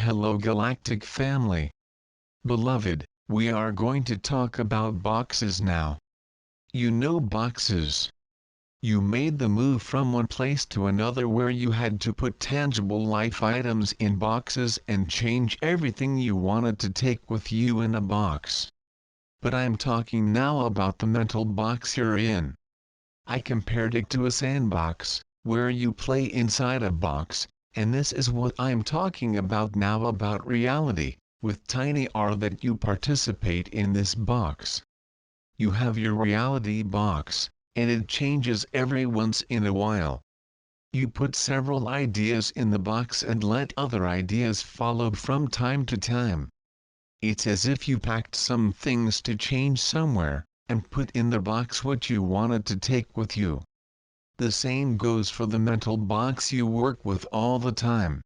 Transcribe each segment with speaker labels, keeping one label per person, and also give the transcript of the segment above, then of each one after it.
Speaker 1: Hello Galactic family. Beloved, we are going to talk about boxes now. You know boxes. You made the move from one place to another where you had to put tangible life items in boxes and change everything you wanted to take with you in a box. But I'm talking now about the mental box you're in. I compared it to a sandbox, where you play inside a box, and this is what I'm talking about now about reality, with tiny r that you participate in this box. You have your reality box, and it changes every once in a while. You put several ideas in the box and let other ideas follow from time to time. It's as if you packed some things to change somewhere, and put in the box what you wanted to take with you. The same goes for the mental box you work with all the time.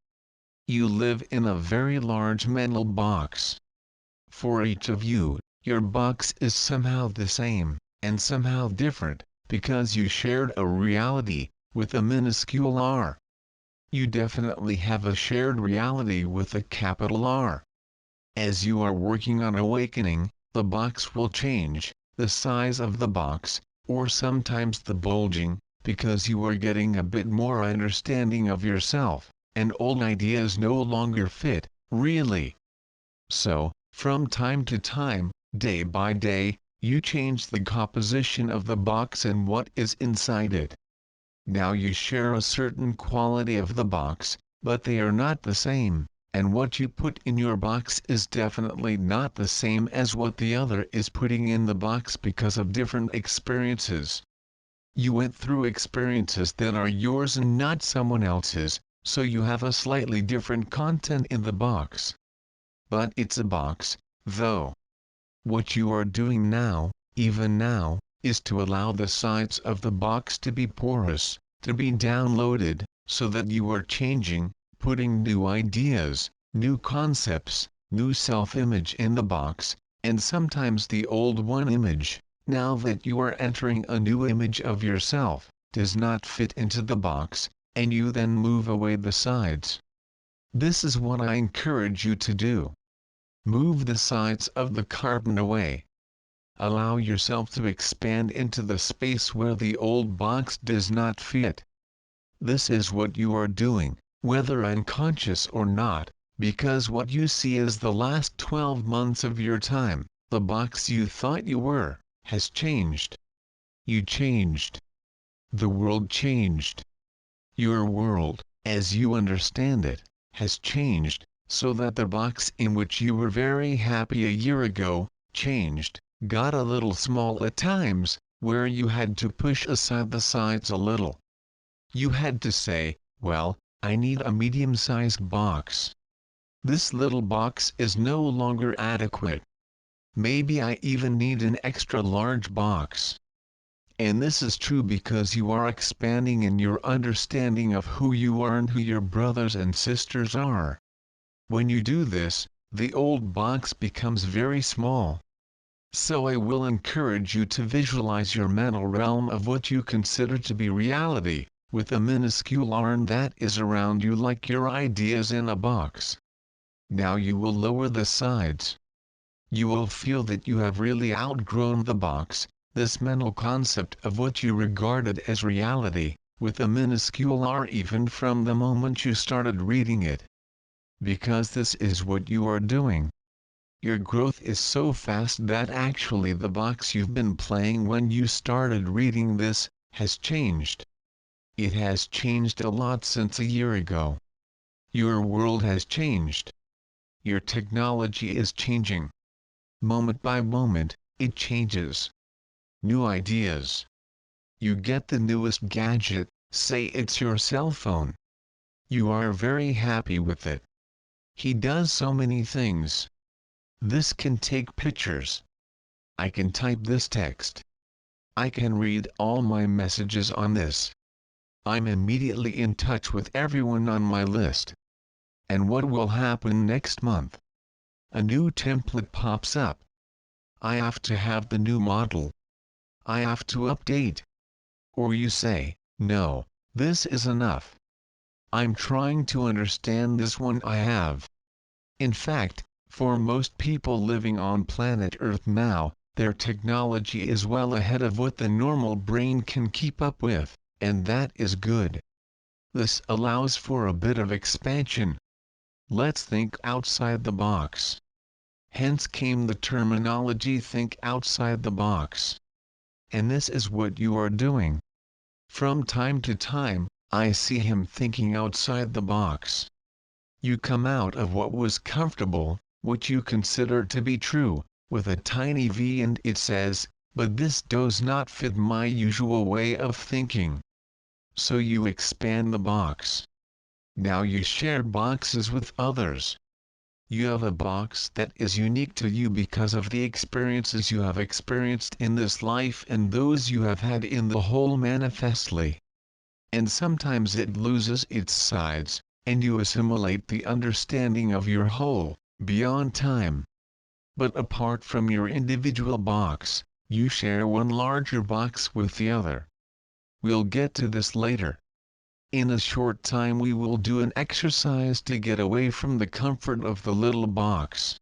Speaker 1: You live in a very large mental box. For each of you, your box is somehow the same, and somehow different, because you shared a reality, with a minuscule r. You definitely have a shared reality with a capital R. As you are working on awakening, the box will change, the size of the box, or sometimes the bulging, because you are getting a bit more understanding of yourself, and old ideas no longer fit, really. So, from time to time, day by day, you change the composition of the box and what is inside it. Now you share a certain quality of the box, but they are not the same, and what you put in your box is definitely not the same as what the other is putting in the box because of different experiences. You went through experiences that are yours and not someone else's, so you have a slightly different content in the box. But it's a box, though. What you are doing now, even now, is to allow the sides of the box to be porous, to be downloaded, so that you are changing, putting new ideas, new concepts, new self-image in the box, and sometimes the old one image, now that you are entering a new image of yourself, does not fit into the box, and you then move away the sides. This is what I encourage you to do. Move the sides of the carton away. Allow yourself to expand into the space where the old box does not fit. This is what you are doing, whether unconscious or not, because what you see is the last 12 months of your time, the box you thought you were, has changed. You changed. The world changed. Your world, as you understand it, has changed, so that the box in which you were very happy a year ago, changed, got a little small at times, where you had to push aside the sides a little. You had to say, well, I need a medium-sized box. This little box is no longer adequate. Maybe I even need an extra large box. And this is true because you are expanding in your understanding of who you are and who your brothers and sisters are. When you do this, the old box becomes very small. So I will encourage you to visualize your mental realm of what you consider to be reality, with a minuscule arm that is around you like your ideas in a box. Now you will lower the sides. You will feel that you have really outgrown the box, this mental concept of what you regarded as reality, with a minuscule r even from the moment you started reading it. Because this is what you are doing. Your growth is so fast that actually the box you've been playing when you started reading this, has changed. It has changed a lot since a year ago. Your world has changed. Your technology is changing. Moment by moment, it changes. New ideas. You get the newest gadget, say it's your cell phone. You are very happy with it. He does so many things. This can take pictures. I can type this text. I can read all my messages on this. I'm immediately in touch with everyone on my list. And what will happen next month? A new template pops up. I have to have the new model. I have to update. Or you say, no, this is enough. I'm trying to understand this one I have. In fact, for most people living on planet Earth now, their technology is well ahead of what the normal brain can keep up with, and that is good. This allows for a bit of expansion. Let's think outside the box. Hence came the terminology think outside the box. And this is what you are doing. From time to time, I see him thinking outside the box. You come out of what was comfortable, what you consider to be true, with a tiny V, and it says, but this does not fit my usual way of thinking. So you expand the box. Now you share boxes with others. You have a box that is unique to you because of the experiences you have experienced in this life and those you have had in the whole manifestly. And sometimes it loses its sides, and you assimilate the understanding of your whole, beyond time. But apart from your individual box, you share one larger box with the other. We'll get to this later. In a short time we will do an exercise to get away from the comfort of the little box.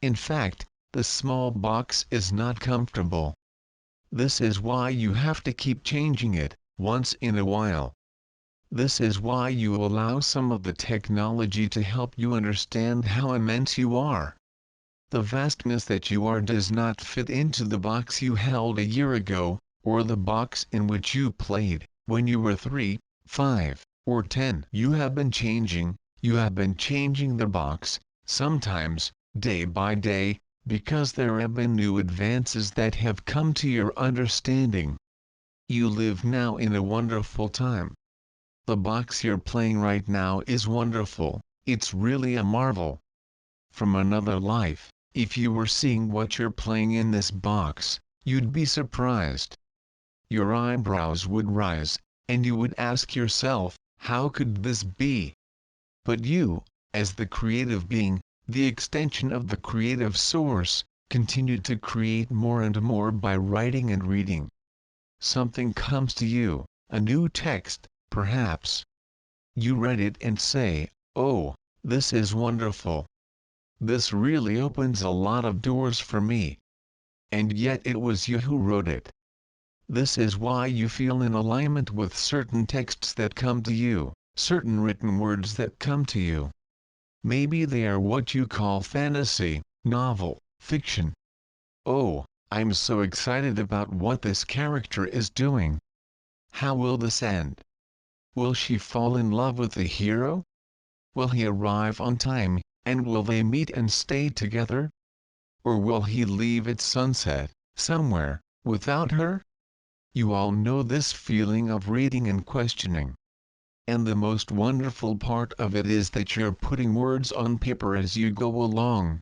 Speaker 1: In fact, the small box is not comfortable. This is why you have to keep changing it, once in a while. This is why you allow some of the technology to help you understand how immense you are. The vastness that you are does not fit into the box you held a year ago, or the box in which you played, when you were 3, 5, or 10. You have been changing the box, sometimes, day by day, because there have been new advances that have come to your understanding. You live now in a wonderful time. The box you're playing right now is wonderful, it's really a marvel. From another life, if you were seeing what you're playing in this box, you'd be surprised. Your eyebrows would rise, and you would ask yourself, how could this be? But you, as the creative being, the extension of the creative source, continued to create more and more by writing and reading. Something comes to you, a new text, perhaps. You read it and say, oh, this is wonderful. This really opens a lot of doors for me. And yet it was you who wrote it. This is why you feel in alignment with certain texts that come to you, certain written words that come to you. Maybe they are what you call fantasy, novel, fiction. Oh, I'm so excited about what this character is doing. How will this end? Will she fall in love with the hero? Will he arrive on time, and will they meet and stay together? Or will he leave at sunset, somewhere, without her? You all know this feeling of reading and questioning. And the most wonderful part of it is that you're putting words on paper as you go along.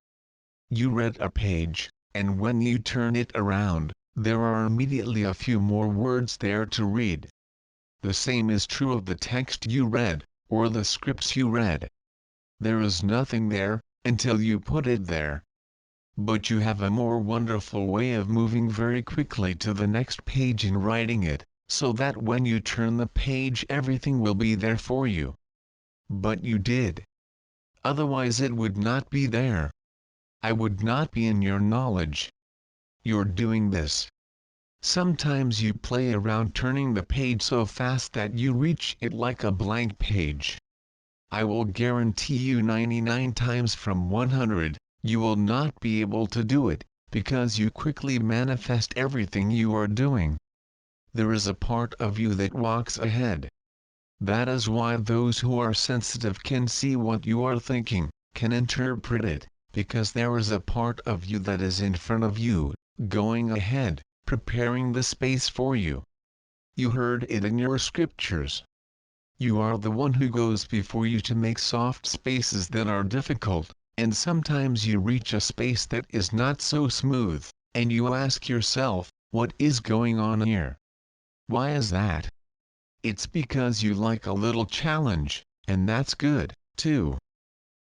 Speaker 1: You read a page, and when you turn it around, there are immediately a few more words there to read. The same is true of the text you read, or the scripts you read. There is nothing there, until you put it there. But you have a more wonderful way of moving very quickly to the next page in writing it, so that when you turn the page everything will be there for you. But you did. Otherwise it would not be there. I would not be in your knowledge. You're doing this. Sometimes you play around turning the page so fast that you reach it like a blank page. I will guarantee you 99 times from 100, you will not be able to do it, because you quickly manifest everything you are doing. There is a part of you that walks ahead. That is why those who are sensitive can see what you are thinking, can interpret it, because there is a part of you that is in front of you, going ahead, preparing the space for you. You heard it in your scriptures. You are the one who goes before you to make soft spaces that are difficult, and sometimes you reach a space that is not so smooth, and you ask yourself, what is going on here? Why is that? It's because you like a little challenge, and that's good, too.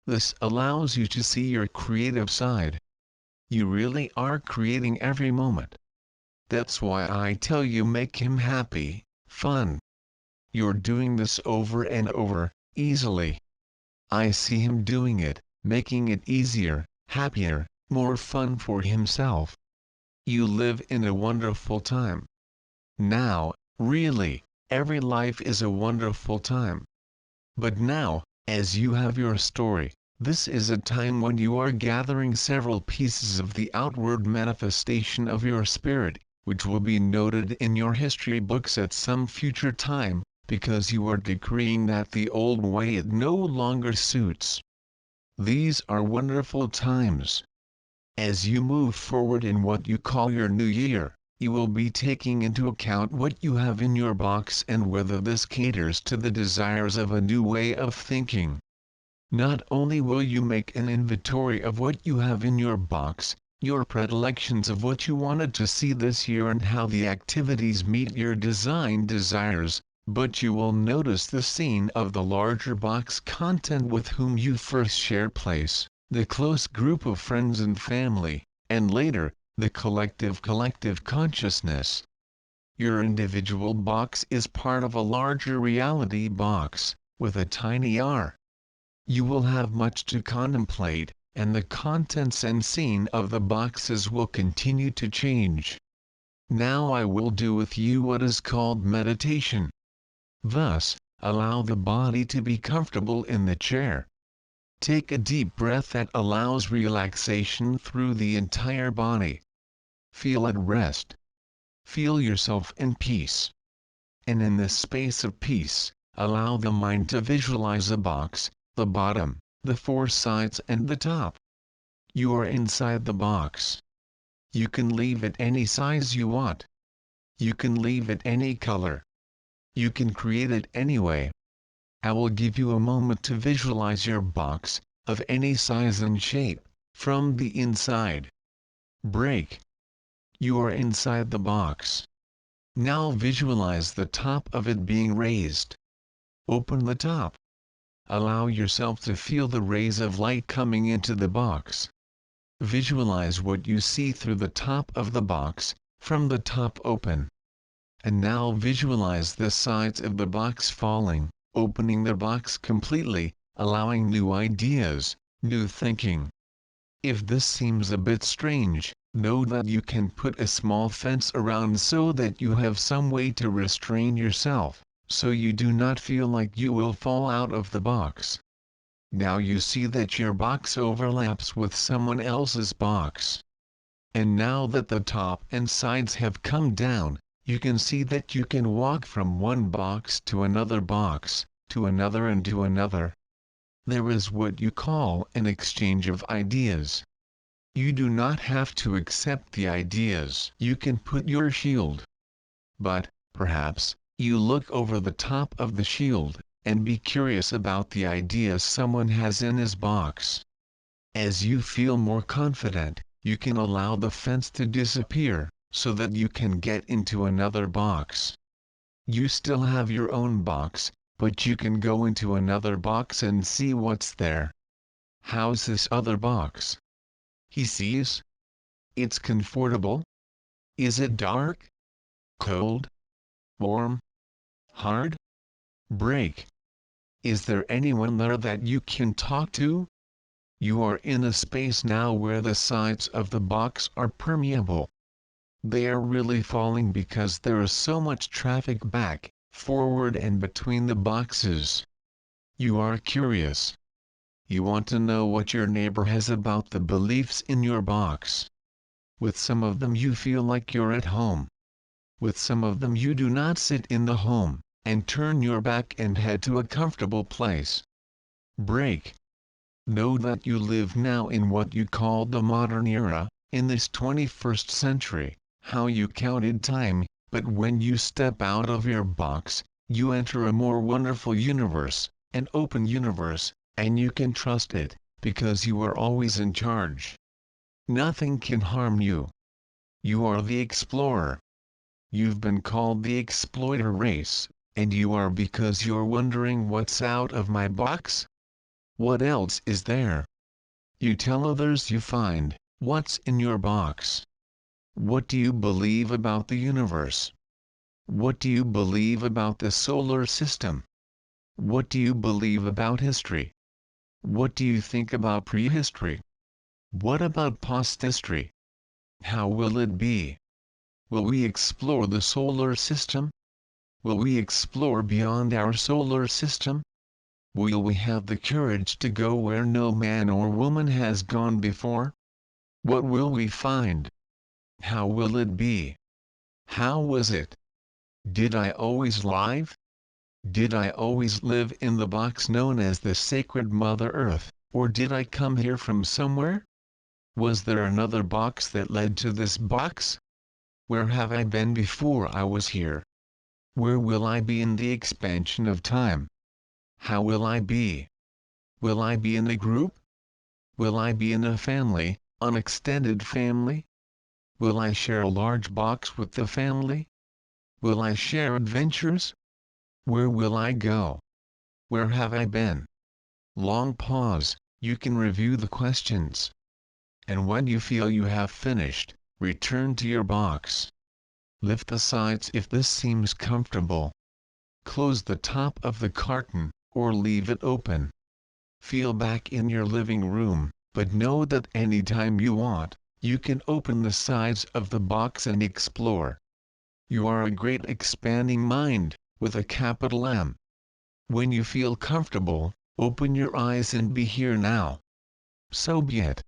Speaker 1: This allows you to see your creative side. You really are creating every moment. That's why I tell you make him happy, fun. You're doing this over and over, easily. I see him doing it, making it easier, happier, more fun for himself. You live in a wonderful time. Now, really, every life is a wonderful time. But now, as you have your story, this is a time when you are gathering several pieces of the outward manifestation of your spirit, which will be noted in your history books at some future time, because you are decreeing that the old way it no longer suits. These are wonderful times. As you move forward in what you call your new year, you will be taking into account what you have in your box and whether this caters to the desires of a new way of thinking. Not only will you make an inventory of what you have in your box, your predilections of what you wanted to see this year and how the activities meet your design desires, but you will notice the scene of the larger box content with whom you first shared place, the close group of friends and family, and later, the collective consciousness. Your individual box is part of a larger reality box, with a tiny r. You will have much to contemplate, and the contents and scene of the boxes will continue to change. Now I will do with you what is called meditation. Thus, allow the body to be comfortable in the chair. Take a deep breath that allows relaxation through the entire body. Feel at rest. Feel yourself in peace. And in this space of peace, allow the mind to visualize a box, the bottom, the four sides and the top. You are inside the box. You can leave it any size you want. You can leave it any color. You can create it anyway. I will give you a moment to visualize your box, of any size and shape, from the inside. Break. You are inside the box. Now visualize the top of it being raised. Open the top. Allow yourself to feel the rays of light coming into the box. Visualize what you see through the top of the box, from the top open. And now visualize the sides of the box falling, opening the box completely, allowing new ideas, new thinking. If this seems a bit strange, know that you can put a small fence around so that you have some way to restrain yourself, so you do not feel like you will fall out of the box. Now you see that your box overlaps with someone else's box. And now that the top and sides have come down, you can see that you can walk from one box to another box, to another and to another. There is what you call an exchange of ideas. You do not have to accept the ideas. You can put your shield. But, perhaps, you look over the top of the shield, and be curious about the ideas someone has in his box. As you feel more confident, you can allow the fence to disappear, so that you can get into another box. You still have your own box, but you can go into another box and see what's there. How's this other box? He sees. It's comfortable. Is it dark? Cold? Warm? Hard? Break. Is there anyone there that you can talk to? You are in a space now where the sides of the box are permeable. They are really falling because there is so much traffic back, forward and between the boxes. You are curious. You want to know what your neighbor has about the beliefs in your box. With some of them you feel like you're at home. With some of them you do not sit in the home, and turn your back and head to a comfortable place. Break. Know that you live now in what you call the modern era, in this 21st century, how you counted time, but when you step out of your box, you enter a more wonderful universe, an open universe, and you can trust it, because you are always in charge. Nothing can harm you. You are the explorer. You've been called the exploiter race, and you are because you're wondering what's out of my box? What else is there? You tell others you find, what's in your box. What do you believe about the universe? What do you believe about the solar system? What do you believe about history? What do you think about prehistory? What about posthistory? How will it be? Will we explore the solar system? Will we explore beyond our solar system? Will we have the courage to go where no man or woman has gone before? What will we find? How will it be? How was it? Did I always live? Did I always live in the box known as the sacred Mother Earth, or did I come here from somewhere? Was there another box that led to this box? Where have I been before I was here? Where will I be in the expansion of time? How will I be? Will I be in a group? Will I be in a family, an extended family? Will I share a large box with the family? Will I share adventures? Where will I go? Where have I been? Long pause, you can review the questions. And when you feel you have finished, return to your box. Lift the sides if this seems comfortable. Close the top of the carton, or leave it open. Feel back in your living room, but know that anytime you want, you can open the sides of the box and explore. You are a great expanding mind, with a capital M. When you feel comfortable, open your eyes and be here now. So be it.